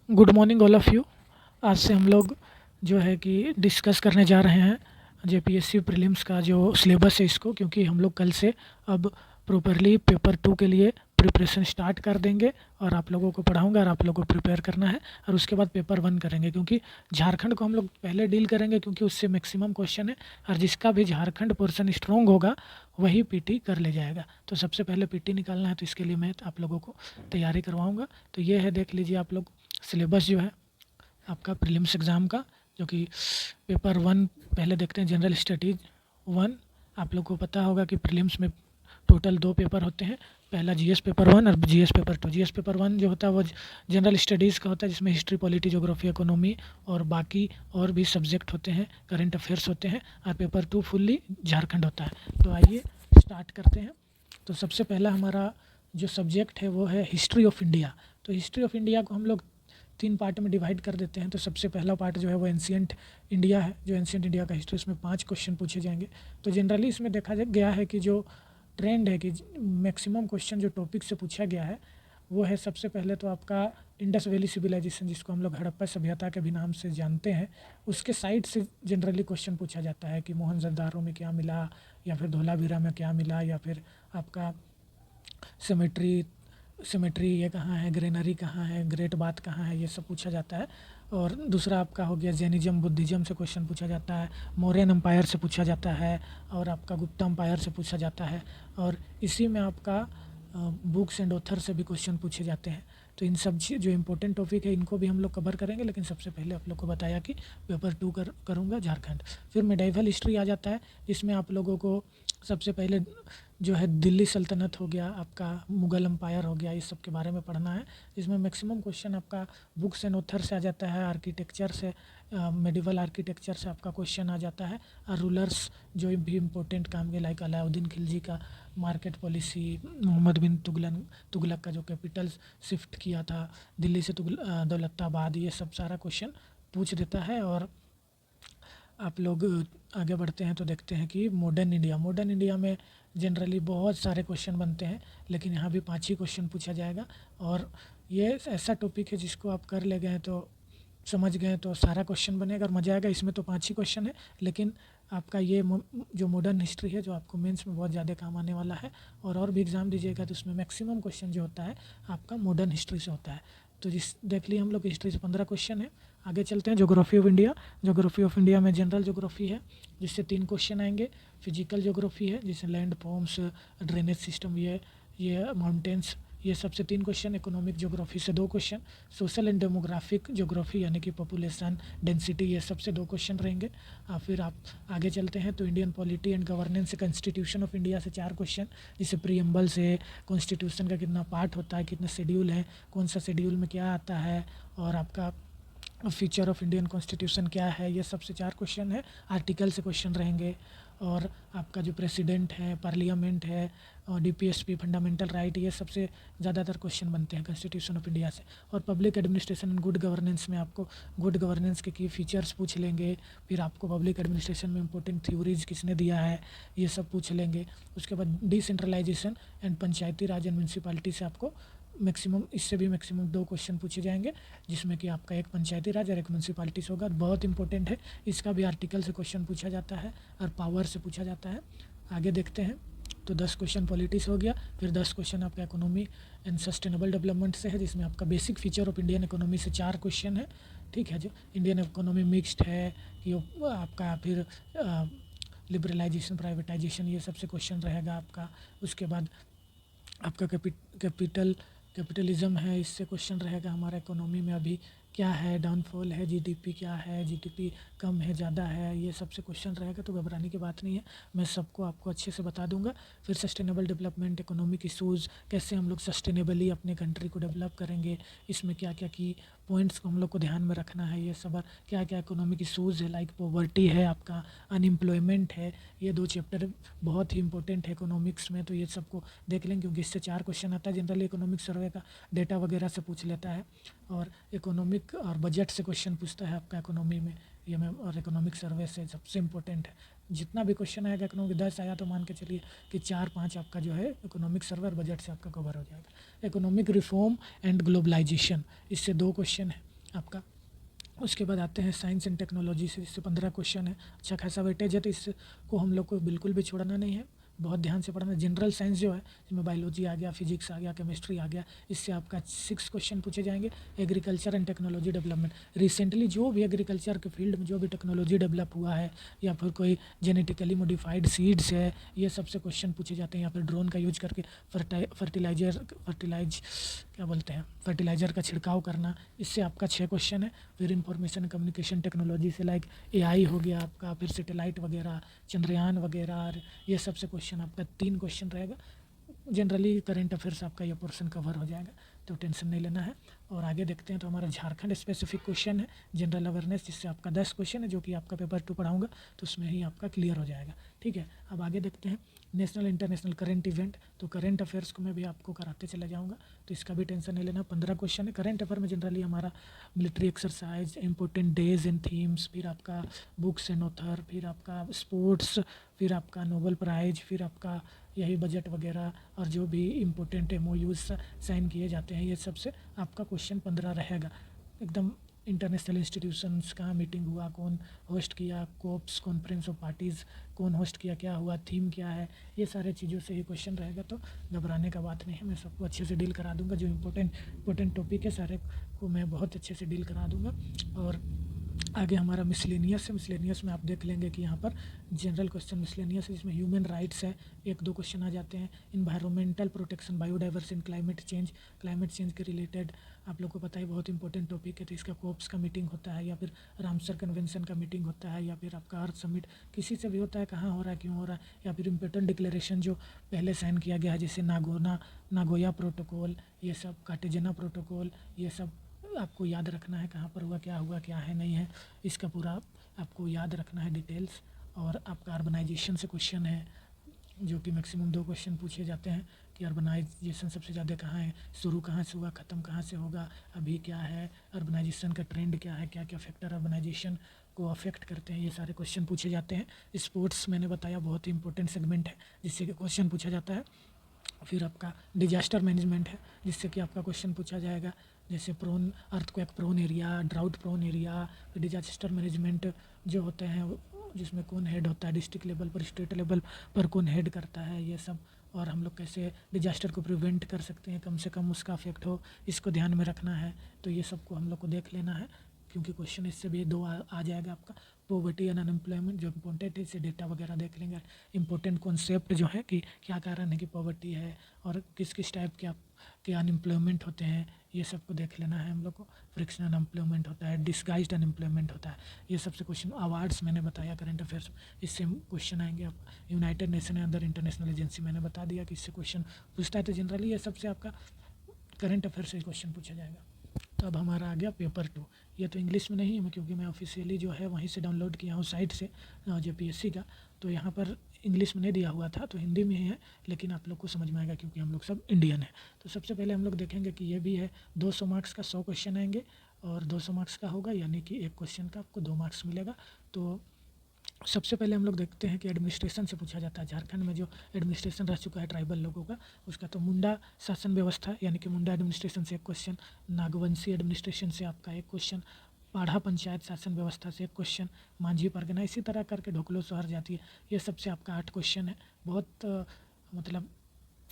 Good morning all of you. आज से हम लोग जो है कि डिस्कस करने जा रहे हैं जेपीएससी प्रीलिम्स का जो सिलेबस है इसको, क्योंकि हम लोग कल से अब प्रॉपरली पेपर 2 के लिए प्रिपरेशन स्टार्ट कर देंगे और आप लोगों को पढ़ाऊंगा और आप लोगों को प्रिपेयर करना है। और उसके बाद पेपर 1 करेंगे, क्योंकि झारखंड को हम लोग पहले डील करेंगे क्योंकि उससे मैक्सिमम क्वेश्चन है और जिसका भी झारखंड पोर्शन स्ट्रॉन्ग होगा वही पीटी कर ले जाएगा। तो सबसे पहले पीटी निकालना है, तो इसके लिए मैं आप लोगों को तैयारी करवाऊँगा। तो ये है, देख लीजिए आप लोग सिलेबस जो है आपका प्रीलिम्स एग्ज़ाम का, जो कि पेपर 1 पहले देखते हैं। जनरल स्टडीज़ 1, आप लोग को पता होगा कि प्रीलिम्स में टोटल 2 पेपर होते हैं। पहला जीएस पेपर 1 और जीएस पेपर 2। जीएस पेपर 1 जो होता है वो जनरल स्टडीज़ का होता है, जिसमें हिस्ट्री, पॉलिटी, ज्योग्राफी, इकोनॉमी और बाकी और भी सब्जेक्ट होते हैं, करंट अफेयर्स होते हैं। और पेपर 2 फुल्ली झारखंड होता है। तो आइए स्टार्ट करते हैं। तो सबसे पहला हमारा जो सब्जेक्ट है वो है हिस्ट्री ऑफ इंडिया। तो हिस्ट्री ऑफ इंडिया को हम लोग 3 पार्ट में डिवाइड कर देते हैं। तो सबसे पहला पार्ट जो है वो एंशिएंट इंडिया है, जो एंशिएंट इंडिया का हिस्ट्री, इसमें 5 क्वेश्चन पूछे जाएंगे। तो जनरली इसमें देखा गया है कि जो ट्रेंड है कि मैक्सिमम क्वेश्चन जो टॉपिक से पूछा गया है वो है, सबसे पहले तो आपका इंडस वैली सिविलाइजेशन, जिसको हम लोग हड़प्पा सभ्यता के भी नाम से जानते हैं, उसके साइड से जनरली क्वेश्चन पूछा जाता है कि मोहनजोदड़ो में क्या मिला, या फिर धोलावीरा में क्या मिला, या फिर आपका सिमेट्री सिमेट्री ये कहाँ है, ग्रेनरी कहाँ है, ग्रेट बाथ कहाँ है, ये सब पूछा जाता है। और दूसरा आपका हो गया जैनिज्म, बुद्धिज़्म से क्वेश्चन पूछा जाता है, मौर्यन एम्पायर से पूछा जाता है, और आपका गुप्ता एम्पायर से पूछा जाता है। और इसी में आपका बुक्स एंड ऑथर से भी क्वेश्चन पूछे जाते हैं। तो इन सब जो इम्पोर्टेंट टॉपिक है इनको भी हम लोग कवर करेंगे, लेकिन सबसे पहले आप लोग को बताया कि पेपर 2 करूँगा झारखंड। फिर मेडाइवल हिस्ट्री आ जाता है, जिसमें आप लोगों को सबसे पहले जो है दिल्ली सल्तनत हो गया, आपका मुग़ल एम्पायर हो गया, इस सब के बारे में पढ़ना है। इसमें मैक्सिमम क्वेश्चन आपका बुक्स एंड ऑथर से आ जाता है, आर्किटेक्चर से, मेडिवल आर्किटेक्चर से आपका क्वेश्चन आ जाता है। और रूलर्स जो भी इम्पोर्टेंट काम के, लाइक अलाउद्दीन खिलजी का मार्केट पॉलिसी, मोहम्मद बिन तुगलक का जो कैपिटल शिफ्ट किया था दिल्ली से दौलताबाद, ये सब सारा क्वेश्चन पूछ देता है। और आप लोग आगे बढ़ते हैं तो देखते हैं कि मॉडर्न इंडिया में जनरली बहुत सारे क्वेश्चन बनते हैं, लेकिन यहाँ भी 5 ही क्वेश्चन पूछा जाएगा। और ये ऐसा टॉपिक है जिसको आप कर ले गए तो समझ गए तो सारा क्वेश्चन बनेगा और मज़ा आएगा। इसमें तो 5 ही क्वेश्चन है, लेकिन आपका ये जो मॉडर्न हिस्ट्री है, जो आपको मेंस में बहुत ज़्यादा काम आने वाला है। और भी एग्ज़ाम दीजिएगा तो उसमें मैक्सिमम क्वेश्चन जो होता है आपका मॉडर्न हिस्ट्री से होता है। तो जिस देख लिए हम लोग हिस्ट्री से 15 क्वेश्चन है। आगे चलते हैं geography of India. Geography of India में जनरल ज्योग्राफी है, जिससे 3 क्वेश्चन आएंगे। फिजिकल ज्योग्राफी है, जिससे लैंड फॉर्म्स, ड्रेनेज सिस्टम, ये माउंटेन्स, ये सबसे 3 क्वेश्चन। इकोनॉमिक ज्योग्राफी से 2 question. Social and demographic geography यानी कि पॉपुलेशन डेंसिटी, ये सबसे 2 क्वेश्चन रहेंगे। फिर आप आगे चलते हैं तो इंडियन पॉलिटी एंड गवर्नेंस से कॉन्स्टिट्यूशन ऑफ इंडिया से 4 क्वेश्चन, जिससे प्रीएम्बल से कॉन्स्टिट्यूशन का कितना पार्ट होता है, कितना शेड्यूल है, कौन सा शेड्यूल में क्या आता है, और आपका फीचर ऑफ इंडियन कॉन्स्टिट्यूशन क्या है, ये सबसे 4 क्वेश्चन है। आर्टिकल से क्वेश्चन रहेंगे। और आपका जो प्रेसिडेंट है, पार्लियामेंट है, और डीपीएसपी, फंडामेंटल राइट, ये सबसे ज़्यादातर क्वेश्चन बनते हैं कॉन्स्टिट्यूशन ऑफ इंडिया से। और public administration and good governance में आपको गुड गवर्नेंस के की फीचर्स पूछ लेंगे। फिर आपको पब्लिक एडमिनिस्ट्रेशन में इंपॉर्टेंट थ्योरीज किसने दिया है, ये सब पूछ लेंगे। उसके बाद decentralisation and Panchayati Raj and municipality से आपको इससे भी मैक्सिमम 2 क्वेश्चन पूछे जाएंगे, जिसमें कि आपका एक पंचायती राज और एक म्यूनसिपालिटी से होगा। बहुत इंपॉर्टेंट है, इसका भी आर्टिकल से क्वेश्चन पूछा जाता है और पावर से पूछा जाता है। आगे देखते हैं तो 10 क्वेश्चन पॉलिटिक्स हो गया। फिर 10 क्वेश्चन आपका इकोनॉमी एंड सस्टेनेबल डेवलपमेंट से है, जिसमें आपका basic feature of Indian economy से 4 क्वेश्चन है। ठीक है, जो इंडियन इकोनॉमी मिक्स्ड है कि आपका, फिर लिबरलाइजेशन, प्राइवेटाइजेशन, ये सबसे क्वेश्चन रहेगा आपका। उसके बाद आपका कैपिटलिज्म है, इससे क्वेश्चन रहेगा हमारा इकोनॉमी में अभी क्या है, डाउनफॉल है, जीडीपी क्या है, जीडीपी कम है, ज़्यादा है, ये सबसे क्वेश्चन रहेगा। तो घबराने की बात नहीं है, मैं सबको आपको अच्छे से बता दूंगा। फिर सस्टेनेबल डेवलपमेंट, इकोनॉमिक इशूज़, कैसे हम लोग सस्टेनेबली अपने कंट्री को डेवलप करेंगे, इसमें क्या क्या की पॉइंट्स को हम लोग को ध्यान में रखना है, ये सब। क्या क्या इकोनॉमिक इशूज़ है, लाइक पॉवर्टी है, आपका अनएम्प्लॉयमेंट है, ये 2 चैप्टर बहुत ही इंपॉर्टेंट है इकोनॉमिक्स में। तो ये सबको देख लेंगे, क्योंकि इससे 4 क्वेश्चन आता है। जनरली इकोनॉमिक सर्वे का डेटा वगैरह से पूछ लेता है, और इकोनॉमिक और बजट से क्वेश्चन पूछता है आपका इकोनॉमी में, ये में। और इकोनॉमिक सर्वे से सबसे इम्पोर्टेंट है। जितना भी क्वेश्चन आएगा इकोनॉमिक 10 आया तो मान के चलिए कि 4-5 आपका जो है इकोनॉमिक सर्वे और बजट से आपका कवर हो जाएगा। इकोनॉमिक रिफॉर्म एंड ग्लोबलाइजेशन, इससे 2 क्वेश्चन है। आपका। उसके बाद आते हैं साइंस एंड टेक्नोलॉजी से, इससे 15 क्वेश्चन है, अच्छा खासा वेटेज है, तो इसको हम लोग को बिल्कुल भी छोड़ना नहीं है, बहुत ध्यान से पढ़ना। जनरल साइंस जो है, जिसमें बायोलॉजी आ गया, फिजिक्स आ गया, केमिस्ट्री आ गया, इससे आपका 6 क्वेश्चन पूछे जाएंगे। Agriculture and technology development, recently जो भी एग्रीकल्चर के फील्ड में जो भी टेक्नोलॉजी डेवलप हुआ है, या फिर कोई जेनेटिकली मॉडिफाइड सीड्स है, ये सबसे क्वेश्चन पूछे जाते हैं। या फिर ड्रोन का यूज करके फर्टिलाइजर का छिड़काव करना, इससे आपका 6 क्वेश्चन है। फिर इंफॉर्मेशन कम्युनिकेशन टेक्नोलॉजी से लाइक एआई हो गया आपका, फिर सैटेलाइट वगैरह, चंद्रयान वगैरह, ये सबसे क्वेश्चन आपका 3 क्वेश्चन रहेगा। जनरली करंट अफेयर्स आपका ये पोर्शन कवर हो जाएगा, तो टेंशन नहीं लेना है। और आगे देखते हैं, तो हमारा झारखंड स्पेसिफिक क्वेश्चन है, जनरल अवेयरनेस, जिससे आपका 10 क्वेश्चन है, जो कि आपका पेपर 2 पढ़ाऊंगा, तो उसमें ही आपका क्लियर हो जाएगा। ठीक है, अब आगे देखते हैं नेशनल इंटरनेशनल करंट इवेंट, तो करंट अफेयर्स को मैं भी आपको कराते चला जाऊँगा, तो इसका भी टेंशन नहीं लेना। 15 क्वेश्चन है। करंट अफेयर में जनरली हमारा military exercise, important days and themes, फिर आपका बुक्स एंड ऑथर, फिर आपका स्पोर्ट्स, फिर आपका नोबेल प्राइज, फिर आपका यही बजट वगैरह, और जो भी इम्पोर्टेंट MOUs साइन किए जाते हैं, ये सबसे आपका क्वेश्चन 15 रहेगा। एकदम इंटरनेशनल इंस्टीट्यूशंस कहाँ मीटिंग हुआ, कौन होस्ट किया, कोप्स कॉन्फ्रेंस ऑफ पार्टीज़ कौन होस्ट किया, क्या हुआ, थीम क्या है, ये सारे चीज़ों से ही क्वेश्चन रहेगा, तो घबराने का बात नहीं है। मैं सबको अच्छे से डील करा दूंगा, जो इम्पोर्टेंट टॉपिक है सारे को मैं बहुत अच्छे से डील करा दूंगा। और आगे हमारा मिसलेनियस है। मिसलेनियस में आप देख लेंगे कि यहाँ पर जनरल क्वेश्चन मिसलेनियस है, जिसमें ह्यूमन राइट्स है, 1-2 क्वेश्चन आ जाते हैं। Environmental protection, biodiversity, climate change के रिलेटेड आप लोग को पता है बहुत इंपॉर्टेंट टॉपिक है, तो इसका कोप्स का मीटिंग होता है, या फिर रामसर कन्वेंशन का मीटिंग होता है, या फिर आपका अर्थ समिट, किसी से भी होता है, कहाँ हो रहा है, क्यों हो रहा है, या फिर इम्पोर्टेंट डिक्लेरेशन जो पहले साइन किया गया है, जैसे नागोया प्रोटोकॉल, ये सब कार्टेजेना प्रोटोकॉल, ये सब आपको याद रखना है, कहाँ पर हुआ, क्या है नहीं है, इसका पूरा आपको याद रखना है डिटेल्स। और आपका अर्बनाइजेशन से क्वेश्चन है, जो कि मैक्सिमम 2 क्वेश्चन पूछे जाते हैं, कि अर्बनाइजेशन सबसे ज़्यादा कहाँ है, शुरू कहाँ से हुआ, ख़त्म कहाँ से होगा, अभी क्या है, अर्बनाइजेशन का ट्रेंड क्या है, क्या क्या फैक्टर अर्बनाइजेशन को अफेक्ट करते हैं, ये सारे क्वेश्चन पूछे जाते हैं। स्पोर्ट्स मैंने बताया बहुत ही इंपॉर्टेंट सेगमेंट है, जिससे कि क्वेश्चन पूछा जाता है। फिर आपका डिजास्टर मैनेजमेंट है, जिससे कि आपका क्वेश्चन पूछा जाएगा, जैसे earthquake prone area, drought prone area, फिर डिजास्टर मैनेजमेंट जो होते हैं, जिसमें कौन हेड होता है, डिस्ट्रिक्ट लेवल पर, स्टेट लेवल पर कौन हेड करता है, ये सब। और हम लोग कैसे डिजास्टर को प्रिवेंट कर सकते हैं, कम से कम उसका इफेक्ट हो, इसको ध्यान में रखना है। तो ये सबको हम लोग को देख लेना है, क्योंकि क्वेश्चन इससे भी 2 आ जाएगा आपका। पॉवर्टी एंड अनएम्प्लॉयमेंट जो इम्पोर्टेंट है, इससे डेटा वगैरह देख लेंगे। इंपॉर्टेंट कॉन्सेप्ट जो है कि क्या कारण है कि पॉवर्टी है, और किस किस टाइप के अनएम्प्लॉयमेंट होते हैं, ये सब को देख लेना है हम लोग को। फ्रिक्शनल अनएम्प्लॉयमेंट होता है, डिस्गाइज्ड अनएम्प्लॉयमेंट होता है, ये सबसे क्वेश्चन। अवार्ड्स मैंने बताया करंट अफेयर्स, इससे क्वेश्चन आएंगे। आप यूनाइटेड नेशन है अदर इंटरनेशनल एजेंसी, मैंने बता दिया कि इससे क्वेश्चन पूछता है, तो जनरली ये सबसे आपका करंट अफेयर से क्वेश्चन पूछा जाएगा। तो अब हमारा आ गया पेपर 2। ये तो इंग्लिश में नहीं है, क्योंकि मैं ऑफिशियली जो है वहीं से डाउनलोड किया हूँ साइट से, JPSC का, तो यहाँ पर इंग्लिश में नहीं दिया हुआ था, तो हिंदी में ही है, लेकिन आप लोग को समझ में आएगा, क्योंकि हम लोग सब इंडियन हैं। तो सबसे पहले हम लोग देखेंगे कि ये भी है, 200 मार्क्स का 100 क्वेश्चन आएंगे, और 200 मार्क्स का होगा, यानी कि एक क्वेश्चन का आपको 2 मार्क्स मिलेगा। तो सबसे पहले हम लोग देखते हैं कि एडमिनिस्ट्रेशन से पूछा जाता है। झारखंड में जो एडमिनिस्ट्रेशन रह चुका है ट्राइबल लोगों का, उसका, तो मुंडा शासन व्यवस्था, यानी कि मुंडा एडमिनिस्ट्रेशन से 1 क्वेश्चन, नागवंशी एडमिनिस्ट्रेशन से आपका 1 क्वेश्चन, पाढ़ा पंचायत शासन व्यवस्था से 1 क्वेश्चन, मांझी परगना, इसी तरह करके ढोकलो शहर जाती है, ये सबसे आपका 8 क्वेश्चन है। बहुत मतलब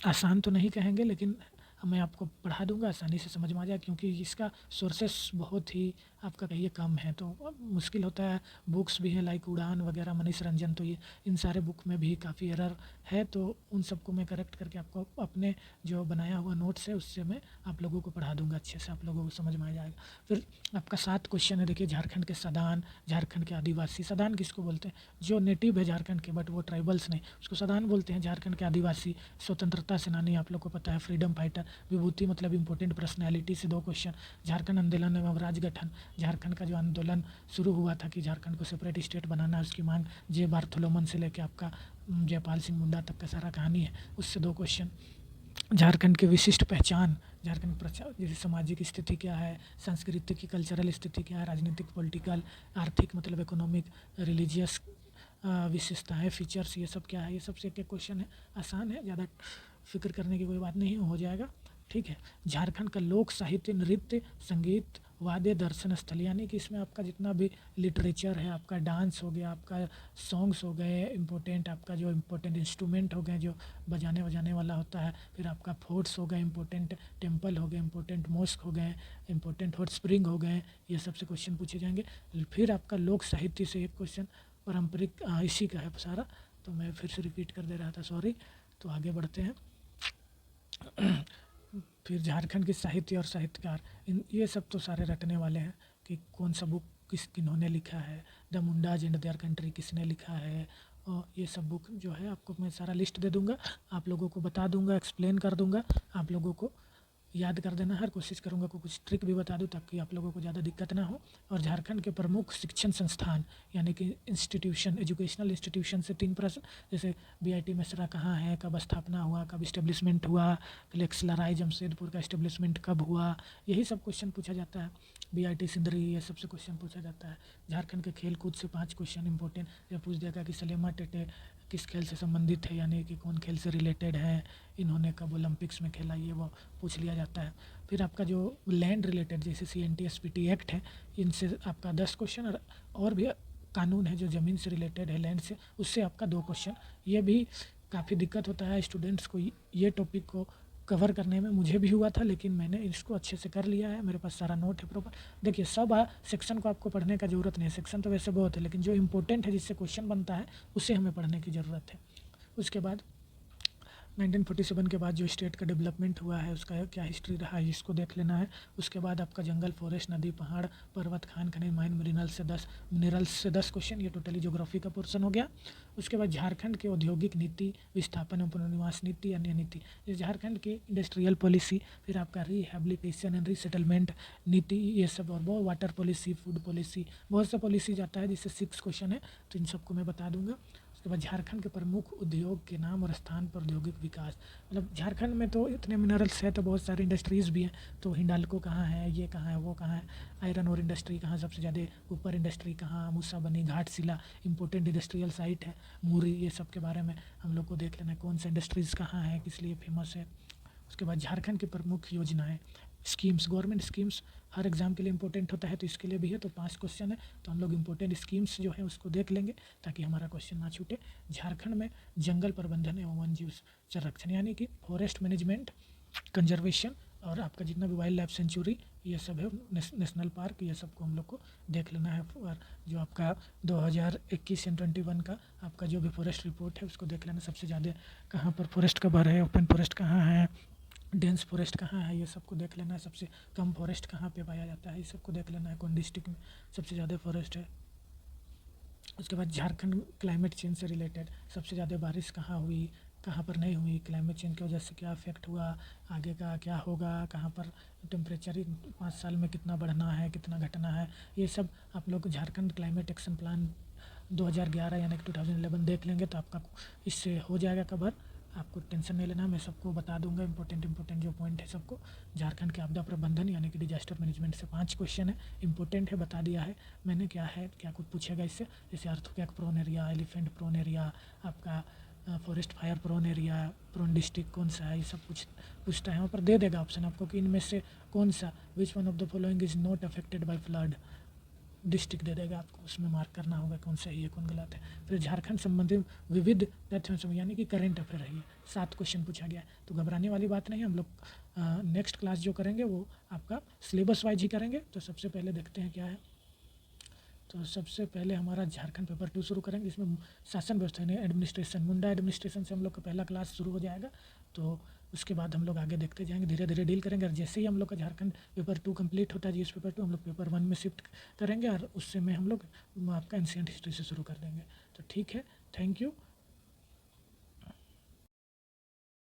आसान तो नहीं कहेंगे, लेकिन मैं आपको पढ़ा दूंगा, आसानी से समझ में आ जाए, क्योंकि इसका सोर्सेस बहुत ही आपका कहिए कम है, तो मुश्किल होता है। बुक्स भी हैं लाइक उड़ान वगैरह, मनीष रंजन, तो ये इन सारे बुक में भी काफ़ी एरर है, तो उन सबको मैं करेक्ट करके आपको अपने जो बनाया हुआ नोट्स है उससे मैं आप लोगों को पढ़ा दूंगा, अच्छे से आप लोगों को समझ में आ जाएगा। फिर आपका 7 क्वेश्चन है, देखिए, झारखंड के सदान, झारखंड के आदिवासी। सदान किसको बोलते हैं? जो नेटिव है झारखंड के, बट वो ट्राइबल्स नहीं, उसको सदान बोलते हैं। झारखंड के आदिवासी, स्वतंत्रता सेनानी, आप लोग को पता है, फ्रीडम फाइटर। विभूति मतलब इंपॉर्टेंट पर्सनैलिटी से 2 क्वेश्चन। झारखंड आंदोलन एवं राज्य गठन, झारखंड का जो आंदोलन शुरू हुआ था कि झारखंड को सेपरेट स्टेट बनाना है, उसकी मांग जे बार्थोलोमन से लेके आपका जयपाल सिंह मुंडा तक का सारा कहानी है, उससे 2 क्वेश्चन। झारखंड की विशिष्ट पहचान, झारखंड जैसे सामाजिक स्थिति क्या है, सांस्कृतिक की कल्चरल स्थिति क्या है, राजनीतिक, पॉलिटिकल, आर्थिक मतलब इकोनॉमिक, रिलीजियस विशेषताएँ, फीचर्स, ये सब क्या है, ये सबसे एक क्वेश्चन है। आसान है, ज़्यादा फिक्र करने की कोई बात नहीं, हो जाएगा, ठीक है। झारखंड का लोक साहित्य, नृत्य, संगीत वाद्य दर्शन स्थल, यानी कि इसमें आपका जितना भी लिटरेचर है, आपका डांस हो गया, आपका सॉन्ग्स हो गए इम्पोर्टेंट, आपका जो इम्पोर्टेंट इंस्ट्रूमेंट हो गए जो बजाने वजाने वाला होता है, फिर आपका फोर्ट्स हो गए इम्पोर्टेंट, टेम्पल हो गए इम्पोर्टेंट, मॉस्क हो गए इम्पोर्टेंट, हॉट स्प्रिंग हो गए, ये सबसे क्वेश्चन पूछे जाएंगे। फिर आपका लोक साहित्य से एक क्वेश्चन, पारंपरिक इसी का है सारा, तो मैं फिर से रिपीट कर दे रहा था, सॉरी। तो आगे बढ़ते हैं। फिर झारखंड के साहित्य और साहित्यकार, इन ये सब तो सारे रटने वाले हैं कि कौन सा बुक किन्होंने लिखा है, the Mundas and their country किसने लिखा है, और ये सब बुक जो है आपको मैं सारा लिस्ट दे दूंगा, आप लोगों को बता दूंगा, एक्सप्लेन कर दूंगा, आप लोगों को याद कर देना। हर कोशिश करूंगा को कुछ ट्रिक भी बता दूं ताकि आप लोगों को ज़्यादा दिक्कत ना हो। और झारखंड के प्रमुख शिक्षण संस्थान यानी कि इंस्टीट्यूशन, एजुकेशनल इंस्टीट्यूशन से 3 प्रश्न, जैसे बीआईटी मेसरा कहाँ है, कब स्थापना हुआ, कब इस्टेब्लिशमेंट हुआ, फिर एक्सलराय जमशेदपुर का इस्टेब्लिशमेंट कब हुआ, यही सब क्वेश्चन पूछा जाता है। बीआईटी सिंदरी, ये सबसे क्वेश्चन पूछा जाता है। झारखंड के खेल कूद से 5 क्वेश्चन इंपॉर्टेंट, ये पूछ देगा कि सलेमा टेटे किस खेल से संबंधित है, यानी कि कौन खेल से रिलेटेड है, इन्होंने कब ओलंपिक्स में खेला, ये वो पूछ लिया जाता है। फिर आपका जो लैंड रिलेटेड जैसे CNTSPT एक्ट है, इनसे आपका 10 क्वेश्चन, और भी कानून है जो ज़मीन से रिलेटेड है, लैंड से, उससे आपका 2 क्वेश्चन। ये भी काफ़ी दिक्कत होता है स्टूडेंट्स को ये टॉपिक को कवर करने में, मुझे भी हुआ था, लेकिन मैंने इसको अच्छे से कर लिया है, मेरे पास सारा नोट है प्रॉपर। देखिए सब सेक्शन को आपको पढ़ने का ज़रूरत नहीं है, सेक्शन तो वैसे बहुत है, लेकिन जो इंपॉर्टेंट है जिससे क्वेश्चन बनता है उसे हमें पढ़ने की ज़रूरत है। उसके बाद 1947 के बाद जो स्टेट का डेवलपमेंट हुआ है उसका क्या हिस्ट्री रहा है, इसको देख लेना है। उसके बाद आपका जंगल, फॉरेस्ट, नदी, पहाड़, पर्वत, खान खनिज, माइन, मिनरल्स से 10 क्वेश्चन, ये टोटली ज्योग्राफी का पोर्शन हो गया। उसके बाद झारखंड के औद्योगिक नीति, विस्थापन एवं पुनर्निवास नीति, अन्य नीति, ये झारखंड की इंडस्ट्रियल पॉलिसी, फिर आपका रिहेबिलिटेशन एंड रीसेटलमेंट नीति, ये सब, और बहुत वाटर पॉलिसी, फूड पॉलिसी, बहुत सा पॉलिसी जाता है जिससे 6 क्वेश्चन है, तो इन सबको मैं बता दूंगा। उसके बाद झारखंड के प्रमुख उद्योग के नाम और स्थान पर औद्योगिक विकास, मतलब झारखंड में तो इतने मिनरल्स है तो बहुत सारी इंडस्ट्रीज़ भी हैं, तो हिंडाल्को कहाँ है, ये कहाँ है, वो कहाँ है, आयरन और इंडस्ट्री कहाँ सबसे ज़्यादा, ऊपर इंडस्ट्री कहाँ, मूसाबनी, घाटशिला इंपॉर्टेंट इंडस्ट्रियल साइट है, मूरी, ये सब के बारे में हम लोग को देख लेना है, कौन सा इंडस्ट्रीज़ कहाँ है, किस लिए फेमस है। उसके बाद झारखंड की प्रमुख योजनाएं, स्कीम्स, गवर्नमेंट स्कीम्स हर एग्ज़ाम के लिए इंपॉर्टेंट होता है, तो इसके लिए भी है, तो 5 क्वेश्चन है, तो हम लोग इंपॉर्टेंट स्कीम्स जो है उसको देख लेंगे ताकि हमारा क्वेश्चन ना छूटे। झारखंड में जंगल प्रबंधन एवं वन जीव संरक्षण, यानी कि फॉरेस्ट मैनेजमेंट, कंजर्वेशन, और आपका जितना भी वाइल्ड लाइफ सेंचुरी, ये सब है, नेशनल पार्क, ये सबको हम लोग को देख लेना है। और जो आपका 2021 या 21 का आपका जो भी फॉरेस्ट रिपोर्ट है उसको देख लेना, सबसे ज़्यादा कहाँ पर फॉरेस्ट कवर है, ओपन फॉरेस्ट कहाँ है, डेंस फॉरेस्ट कहाँ है, ये सबको देख लेना है, सबसे कम फॉरेस्ट कहाँ पे पाया जाता है, ये सबको देख लेना है, कौन डिस्ट्रिक्ट में सबसे ज़्यादा फॉरेस्ट है। उसके बाद झारखंड क्लाइमेट चेंज से रिलेटेड, सबसे ज़्यादा बारिश कहाँ हुई, कहाँ पर नहीं हुई, क्लाइमेट चेंज की वजह से क्या इफेक्ट हुआ, आगे का क्या होगा, कहाँ पर टेम्परेचर 5 साल में कितना बढ़ना है, कितना घटना है, ये सब आप लोग झारखंड क्लाइमेट एक्शन प्लान 2011 यानी कि 2011 देख लेंगे तो आपका इससे हो जाएगा कवर, आपको टेंशन नहीं लेना, मैं सबको बता दूंगा इंपॉर्टेंट जो पॉइंट है सबको। झारखंड के आपदा प्रबंधन यानी कि डिजास्टर मैनेजमेंट से 5 क्वेश्चन है, इंपॉर्टेंट है, बता दिया है मैंने क्या है, क्या कुछ पूछेगा इससे, जैसे earthquake prone area, elephant prone area, आपका forest fire prone area, prone district कौन सा है, ये सब पूछता है, वहाँ पर दे देगा ऑप्शन आपको कि इनमें से कौन सा, which one of the following is not affected by flood, district दे देगा आपको, उसमें मार्क करना होगा कौन सही है कौन गलत है। फिर झारखंड संबंधी विविध तथ्यों यानी कि करेंट अफेयर है, ये 7 क्वेश्चन पूछा गया है, तो घबराने वाली बात नहीं है। हम लोग नेक्स्ट क्लास जो करेंगे वो आपका सिलेबस वाइज ही करेंगे। तो सबसे पहले देखते हैं क्या है, तो सबसे पहले हमारा झारखंड पेपर 2 शुरू करेंगे, इसमें शासन व्यवस्था यानी एडमिनिस्ट्रेशन, मुंडा एडमिनिस्ट्रेशन से हम लोग का पहला क्लास शुरू हो जाएगा। तो उसके बाद हम लोग आगे देखते जाएंगे, धीरे धीरे डील करेंगे, और जैसे ही हम लोग का झारखंड पेपर 2 कंप्लीट होता है, जीएस पेपर 2, हम लोग पेपर 1 में शिफ्ट करेंगे, और उससे में हम लोग आपका एंशिएंट हिस्ट्री से शुरू कर देंगे। तो ठीक है, थैंक यू।